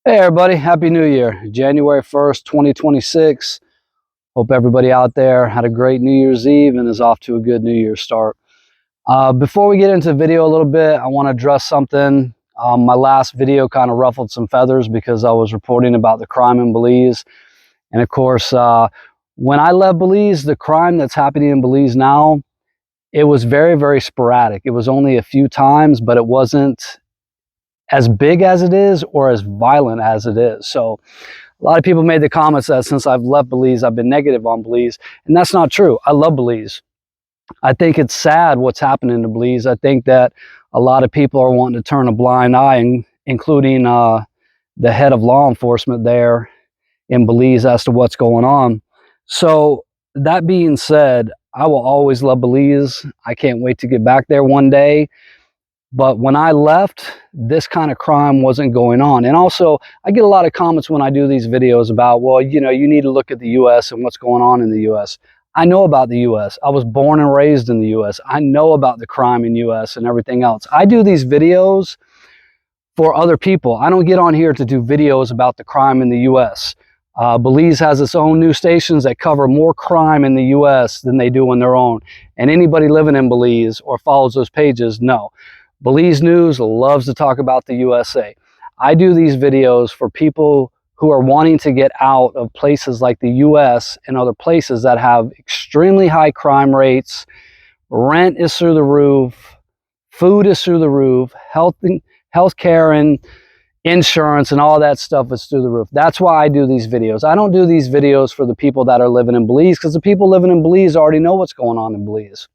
Hey everybody, Happy New Year. January 1st, 2026. Hope everybody out there had a great New Year's Eve and is off to a good New Year's start. Before we get into the video a little bit, I want to address something. My last video kind of ruffled some feathers because I was reporting about the crime in Belize. And of course, when I left Belize, the crime that's happening in Belize now, it was very, very sporadic. It was only a few times, but it wasn't as big as it is or as violent as it is. So a lot of people made the comments that since I've left Belize, I've been negative on Belize, and that's not true. I love Belize. I think it's sad what's happening to Belize. I think that a lot of people are wanting to turn a blind eye, including the head of law enforcement there in Belize as to what's going on. So that being said, I will always love Belize. I can't wait to get back there one day. But when I left, this kind of crime wasn't going on. And also, I get a lot of comments when I do these videos about, well, you know, you need to look at the US and what's going on in the US. I know about the US. I was born and raised in the US. I know about the crime in US and everything else. I do these videos for other people. I don't get on here to do videos about the crime in the US. Belize has its own news stations that cover more crime in the US than they do on their own. And anybody living in Belize or follows those pages, no. Belize News loves to talk about the USA. I do these videos for people who are wanting to get out of places like the US and other places that have extremely high crime rates. Rent is through the roof, food is through the roof, healthcare and insurance and all that stuff is through the roof. That's why I do these videos. I don't do these videos for the people that are living in Belize because the people living in Belize already know what's going on in Belize.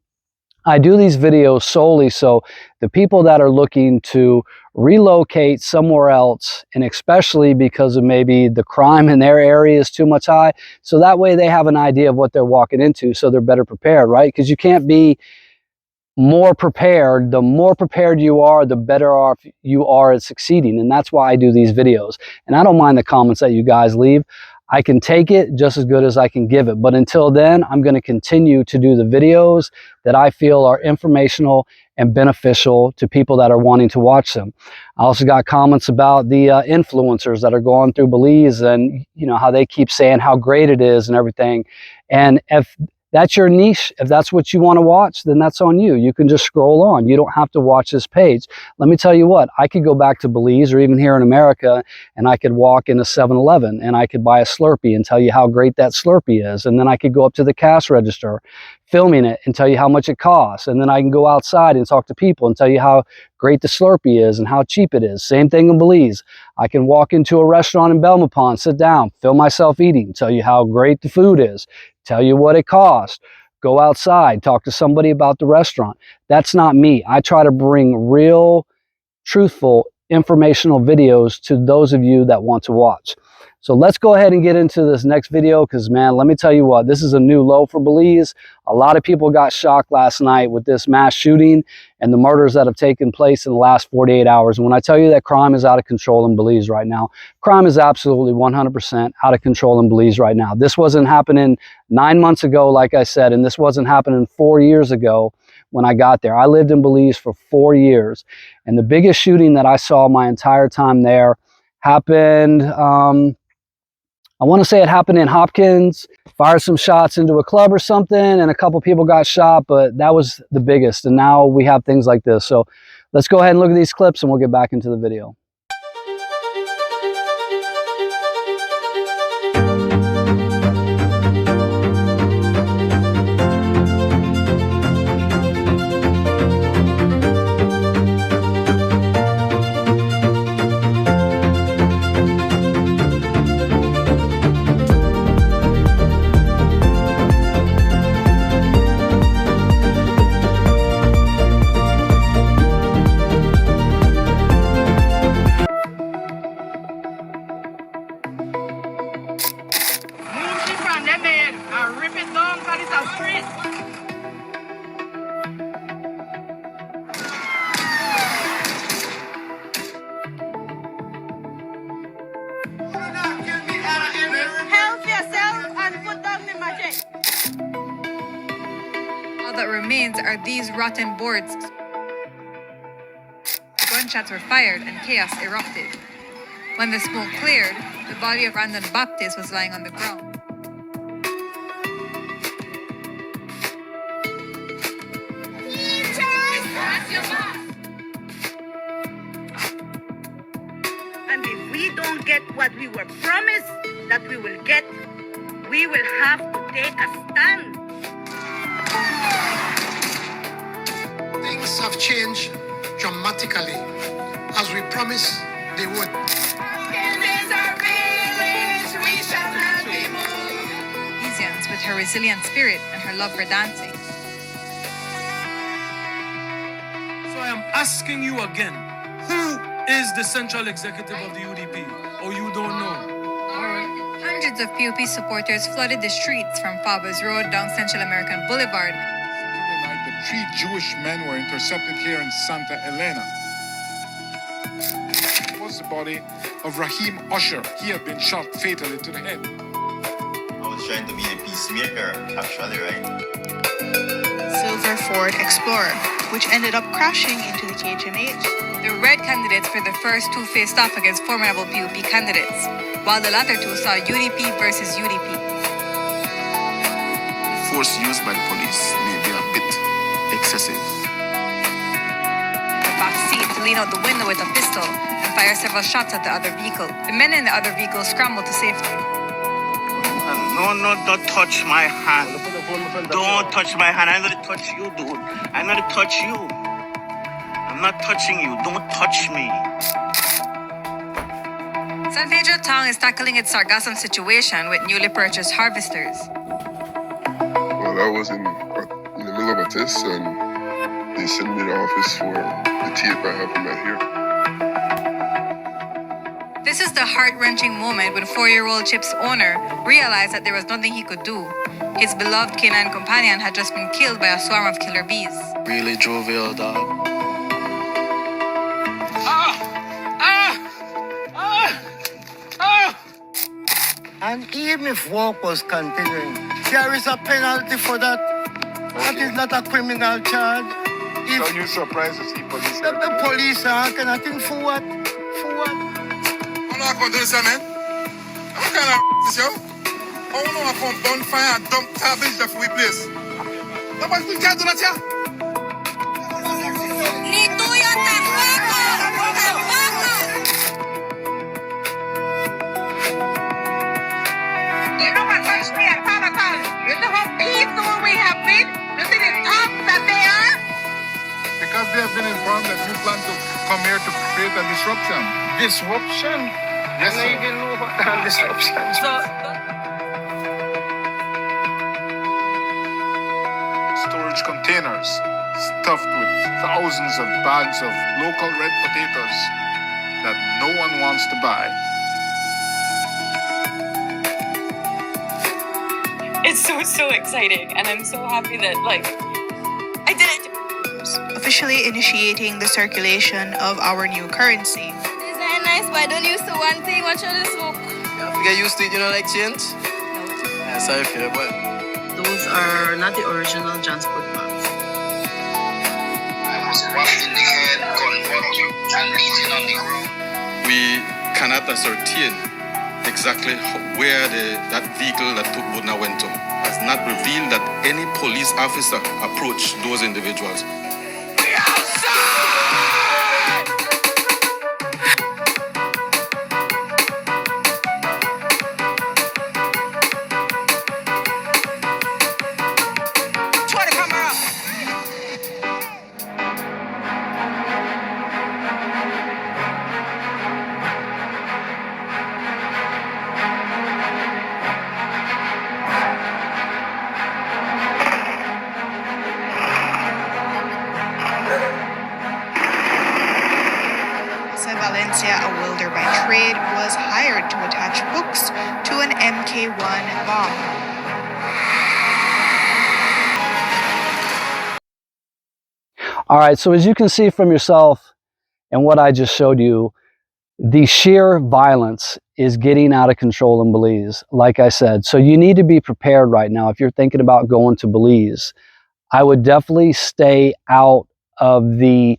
I do these videos solely so the people that are looking to relocate somewhere else, and especially because of maybe the crime in their area is too much high, so that way they have an idea of what they're walking into so they're better prepared, right? Because you can't be more prepared. The more prepared you are, the better off you are at succeeding. And that's why I do these videos. And I don't mind the comments that you guys leave. I can take it just as good as I can give it. But until then, I'm going to continue to do the videos that I feel are informational and beneficial to people that are wanting to watch them. I also got comments about the influencers that are going through Belize and, you know, how they keep saying how great it is and everything. And if that's your niche, if that's what you want to watch, then that's on you. You can just scroll on. You don't have to watch this page. Let me tell you what, I could go back to Belize or even here in America and I could walk in a 7-Eleven and I could buy a Slurpee and tell you how great that Slurpee is. And then I could go up to the cash register filming it and tell you how much it costs. And then I can go outside and talk to people and tell you how great the Slurpee is and how cheap it is. Same thing in Belize. I can walk into a restaurant in Belmopan, sit down, film myself eating, tell you how great the food is, tell you what it costs, go outside, talk to somebody about the restaurant. That's not me. I try to bring real, truthful, informational videos to those of you that want to watch. So let's go ahead and get into this next video because, man, let me tell you what, this is a new low for Belize. A lot of people got shocked last night with this mass shooting and the murders that have taken place in the last 48 hours. And when I tell you that crime is out of control in Belize right now, crime is absolutely 100% out of control in Belize right now. This wasn't happening 9 months ago, like I said, and this wasn't happening 4 years ago when I got there. I lived in Belize for 4 years, and the biggest shooting that I saw my entire time there happened, I want to say it happened in Hopkins. Fired some shots into a club or something, and a couple people got shot, but that was the biggest. And now we have things like this. So let's go ahead and look at these clips and we'll get back into the video. All that remains are these rotten boards. Gunshots were fired and chaos erupted. When the smoke cleared, the body of Brandon Baptist was lying on the ground. And if we don't get what we were promised that we will get, we will have to take a stand. Things have changed dramatically, as we promised they would. Belizeans, with her resilient spirit and her love for dancing. So I am asking you again, who is the central executive of the UDP? Or you don't know? Hundreds of POP supporters flooded the streets from Fabers Road down Central American Boulevard. Saturday night, the 3 Jewish men were intercepted here in Santa Elena. It was the body of Raheem Usher. He had been shot fatally to the head. I was trying to be a peacemaker, actually, right? Silver Ford Explorer, which ended up crashing into the KHMH. The red candidates for the first two faced off against formidable POP candidates, while the latter two saw UDP versus UDP. The force used by the police may be a bit excessive. The back seat to lean out the window with a pistol and fire several shots at the other vehicle. The men in the other vehicle scrambled to safety. No, don't touch my hand. Don't touch my hand. I'm gonna touch you, dude. I'm gonna touch you. I'm not touching you. Don't touch me. San Pedro Town is tackling its sargassum situation with newly purchased harvesters. Well, I was in the middle of a test and they sent me to the office for the tape I have in my ear. This is the heart-wrenching moment when 4-year-old Chip's owner realized that there was nothing he could do. His beloved canine companion had just been killed by a swarm of killer bees. Really jovial dog. And even if work was continuing, there is a penalty for that. That is not a criminal charge. If So you surprised to see police? the police are nothing for what? For what? I'm not going to do this, man. What kind of this, yo? I don't know if I'm bonfire and dump garbage that we place. Nobody can do that, yeah? You know what touched me at Panacol? You know how peaceful we have been? You see the top that they are? Because they have been informed that you plan to come here to create a disruption. Disruption? Yes, I sir. don't even know what kind of disruption. Storage containers stuffed with thousands of bags of local red potatoes that no one wants to buy. It's so exciting, and I'm so happy that, I did it! Officially initiating the circulation of our new currency. Is that nice? Why don't you do one thing? Watch out the smoke. You have to get used to it, you know, like change? Yeah, sorry for you, but Those are not the original transport maps. I was whacked in the head, convulsed, and beaten on the ground. We cannot ascertain exactly where that vehicle that took Budna went to. Has not revealed that any police officer approached those individuals. Valencia, a welder by trade, was hired to attach hooks to an MK1 bomb. All right, so as you can see from yourself and what I just showed you, the sheer violence is getting out of control in Belize, like I said. So you need to be prepared right now. If you're thinking about going to Belize, I would definitely stay out of the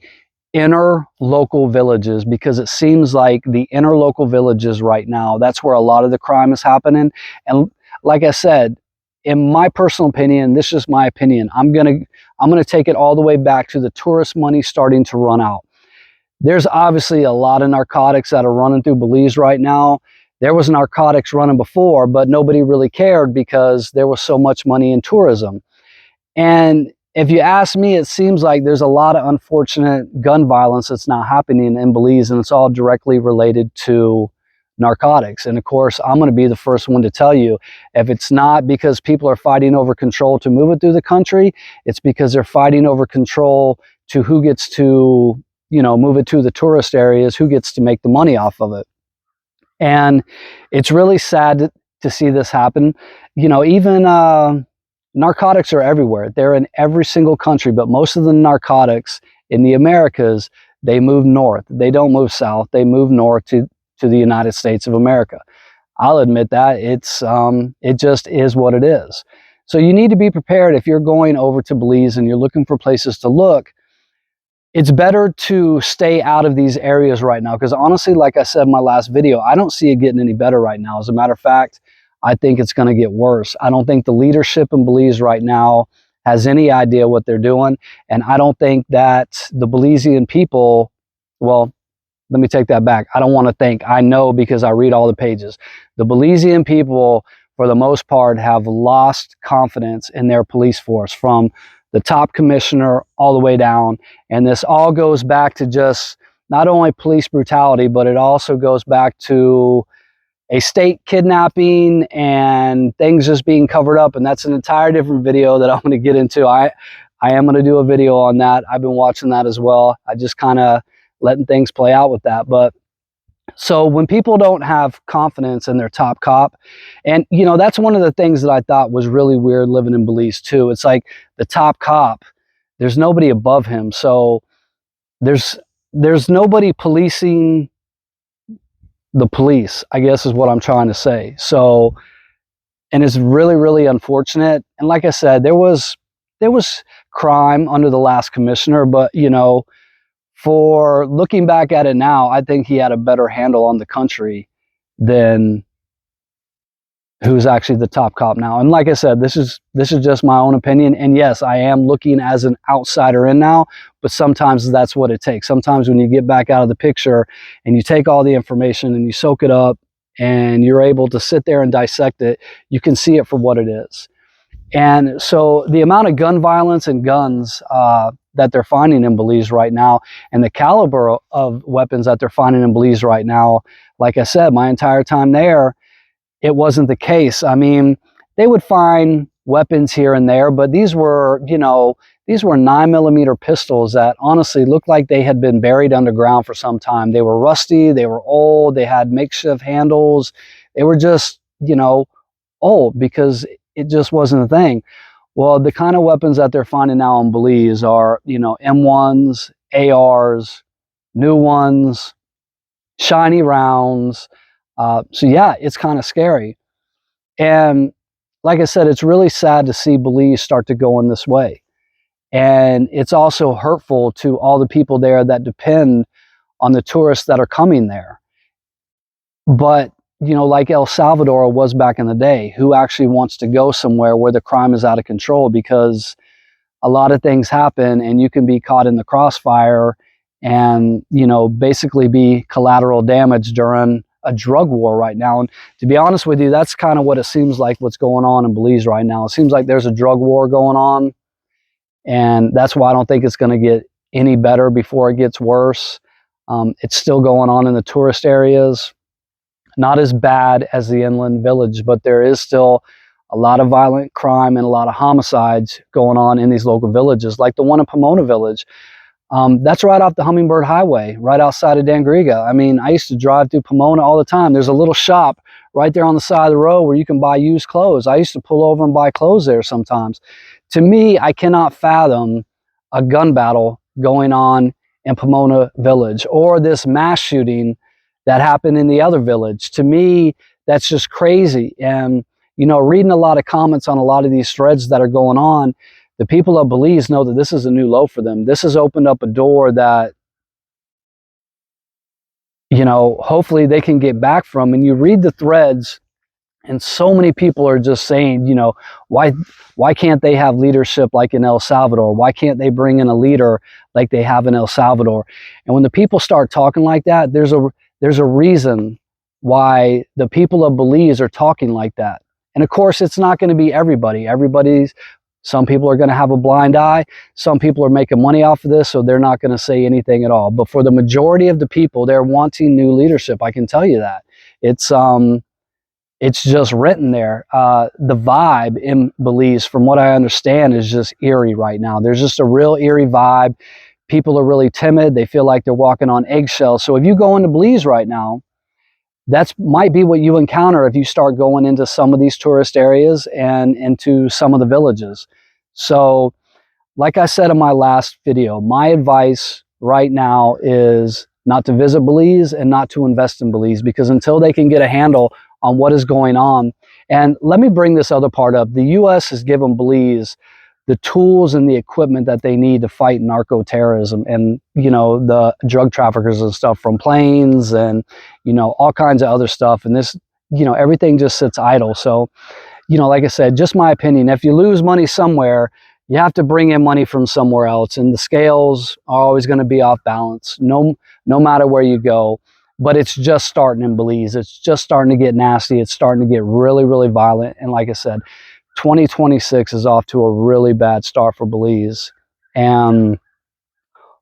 inner local villages, because it seems like the inner local villages right now, that's where a lot of the crime is happening. And like I said, in my personal opinion, this is my opinion, I'm gonna take it all the way back to the tourist money starting to run out. There's obviously a lot of narcotics that are running through Belize right now. There was narcotics running before, but nobody really cared because there was so much money in tourism. And if you ask me, it seems like there's a lot of unfortunate gun violence that's now happening in Belize, and it's all directly related to narcotics. And of course, I'm going to be the first one to tell you, if it's not because people are fighting over control to move it through the country, it's because they're fighting over control to who gets to, you know, move it to the tourist areas, who gets to make the money off of it. And it's really sad to see this happen. You know, even narcotics are everywhere. They're in every single country, but most of the narcotics in the Americas, they move north. They don't move south. They move north to the United States of America. I'll admit that. It just is what it is. So you need to be prepared if you're going over to Belize and you're looking for places to look. It's better to stay out of these areas right now, because honestly, like I said in my last video, I don't see it getting any better right now. As a matter of fact, I think it's going to get worse. I don't think the leadership in Belize right now has any idea what they're doing. And I don't think that the Belizean people, well, let me take that back. I don't want to think. I know because I read all the pages. The Belizean people, for the most part, have lost confidence in their police force, from the top commissioner all the way down. And this all goes back to just not only police brutality, but it also goes back to a state kidnapping and things just being covered up. And that's an entire different video that I'm going to get into. I am going to do a video on that. I've been watching that as well. I just kind of letting things play out with that. But so when people don't have confidence in their top cop, and you know, that's one of the things that I thought was really weird living in Belize too. It's like the top cop, there's nobody above him. So there's nobody policing the police, I guess is what I'm trying to say. So, and it's really, really unfortunate. And like I said, there was crime under the last commissioner, but you know, for looking back at it now, I think he had a better handle on the country than who's actually the top cop now. And like I said, this is just my own opinion. And yes, I am looking as an outsider in now, but sometimes that's what it takes. Sometimes when you get back out of the picture and you take all the information and you soak it up and you're able to sit there and dissect it, you can see it for what it is. And so the amount of gun violence and guns that they're finding in Belize right now, and the caliber of weapons that they're finding in Belize right now, like I said, my entire time there, it wasn't the case. I mean, they would find weapons here and there, but these were, you know, these were 9mm pistols that honestly looked like they had been buried underground for some time. They were rusty, they were old, they had makeshift handles. They were just, you know, old because it just wasn't a thing. Well, the kind of weapons that they're finding now in Belize are, you know, M1s, ARs, new ones, shiny rounds. So yeah, it's kind of scary. And like I said, it's really sad to see Belize start to go in this way. And it's also hurtful to all the people there that depend on the tourists that are coming there. But, you know, like El Salvador was back in the day, who actually wants to go somewhere where the crime is out of control? Because a lot of things happen and you can be caught in the crossfire and, you know, basically be collateral damage during a drug war right now. And to be honest with you, that's kind of what it seems like what's going on in Belize right now. It seems like there's a drug war going on, and that's why I don't think it's going to get any better before it gets worse. It's still going on in the tourist areas. Not as bad as the inland village, but there is still a lot of violent crime and a lot of homicides going on in these local villages, like the one in Pomona Village. That's right off the Hummingbird Highway, right outside of Dangriga. I mean, I used to drive through Pomona all the time. There's a little shop right there on the side of the road where you can buy used clothes. I used to pull over and buy clothes there sometimes. To me, I cannot fathom a gun battle going on in Pomona Village, or this mass shooting that happened in the other village. To me, that's just crazy. And, you know, reading a lot of comments on a lot of these threads that are going on, the people of Belize know that this is a new low for them. This has opened up a door that you know, hopefully they can get back from. And you read the threads, and so many people are just saying, you know, why can't they have leadership like in El Salvador? Why can't they bring in a leader like they have in El Salvador? And when the people start talking like that, there's a reason why the people of Belize are talking like that. And of course, it's not going to be everybody. Some people are going to have a blind eye. Some people are making money off of this, so they're not going to say anything at all. But for the majority of the people, they're wanting new leadership. I can tell you that. It's just written there. The vibe in Belize, from what I understand, is just eerie right now. There's just a real eerie vibe. People are really timid. They feel like they're walking on eggshells. So if you go into Belize right now, that might be what you encounter if you start going into some of these tourist areas and into some of the villages. So like I said in my last video, my advice right now is not to visit Belize and not to invest in Belize, because until they can get a handle on what is going on. And let me bring this other part up. The U.S. has given Belize the tools and the equipment that they need to fight narco-terrorism and, you know, the drug traffickers and stuff, from planes and, you know, all kinds of other stuff. And this, you know, everything just sits idle. So, you know, like I said, just my opinion, if you lose money somewhere, you have to bring in money from somewhere else, and the scales are always going to be off balance, no matter where you go. But it's just starting in Belize. It's just starting to get nasty. It's starting to get really, really violent. And like I said, 2026 is off to a really bad start for Belize. And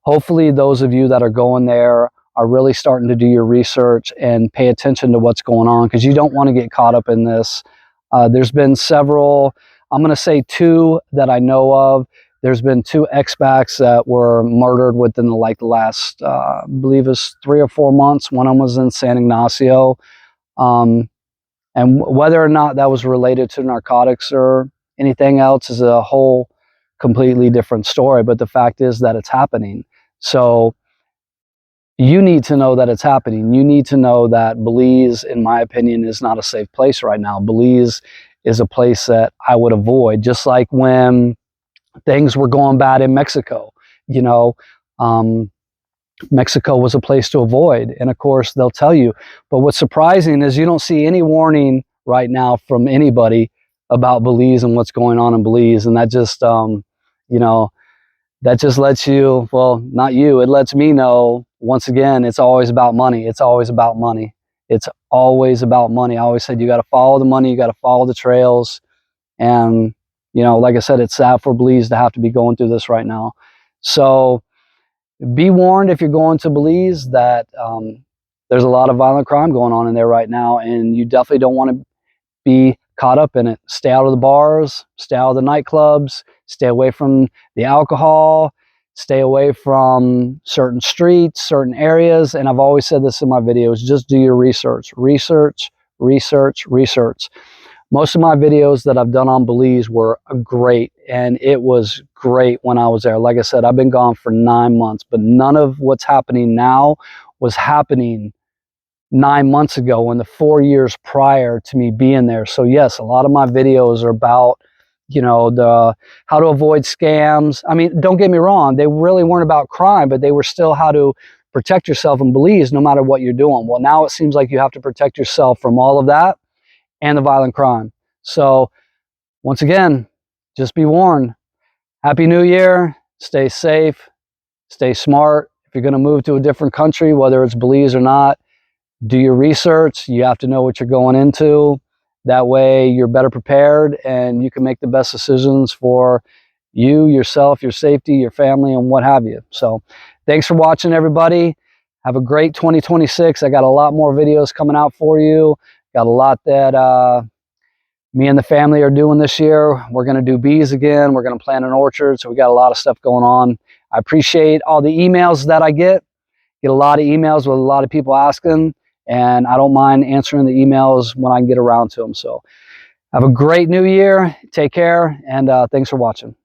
hopefully those of you that are going there are really starting to do your research and pay attention to what's going on, because you don't want to get caught up in this. There's been several, I'm going to say 2 that I know of. There's been 2 expats that were murdered within the last, I believe it's 3 or 4 months. One of them was in San Ignacio. And whether or not that was related to narcotics or anything else is a whole completely different story. But the fact is that it's happening. So you need to know that it's happening. You need to know that Belize, in my opinion, is not a safe place right now. Belize is a place that I would avoid, just like when things were going bad in Mexico. You know, Mexico was a place to avoid. And of course, they'll tell you. But what's surprising is you don't see any warning right now from anybody about Belize and what's going on in Belize. And that just, you know, that just lets you, well, not you, it lets me know, once again, it's always about money. It's always about money. It's always about money. I always said, you got to follow the money, you got to follow the trails. And, you know, like I said, it's sad for Belize to have to be going through this right now. So be warned if you're going to Belize that there's a lot of violent crime going on in there right now, and you definitely don't want to be caught up in it. Stay out of the bars, stay out of the nightclubs, stay away from the alcohol, stay away from certain streets, certain areas. And I've always said this in my videos, just do your research. Research, research, research. Most of my videos that I've done on Belize were great, and it was great when I was there. Like I said, I've been gone for 9 months, but none of what's happening now was happening 9 months ago and the 4 years prior to me being there. So yes, a lot of my videos are about, you know, the how to avoid scams. I mean, don't get me wrong, they really weren't about crime, but they were still how to protect yourself in Belize no matter what you're doing. Well, now it seems like you have to protect yourself from all of that and the violent crime. So once again, just be warned. Happy New Year. Stay safe. Stay smart. If you're going to move to a different country, whether it's Belize or not, do your research. You have to know what you're going into. That way you're better prepared and you can make the best decisions for you, yourself, your safety, your family, and what have you. So thanks for watching, everybody. Have a great 2026. I got a lot more videos coming out for you. Got a lot that me and the family are doing this year. We're going to do bees again. We're going to plant an orchard. So we got a lot of stuff going on. I appreciate all the emails that I get. Get a lot of emails with a lot of people asking, and I don't mind answering the emails when I can get around to them. So have a great new year. Take care, and thanks for watching.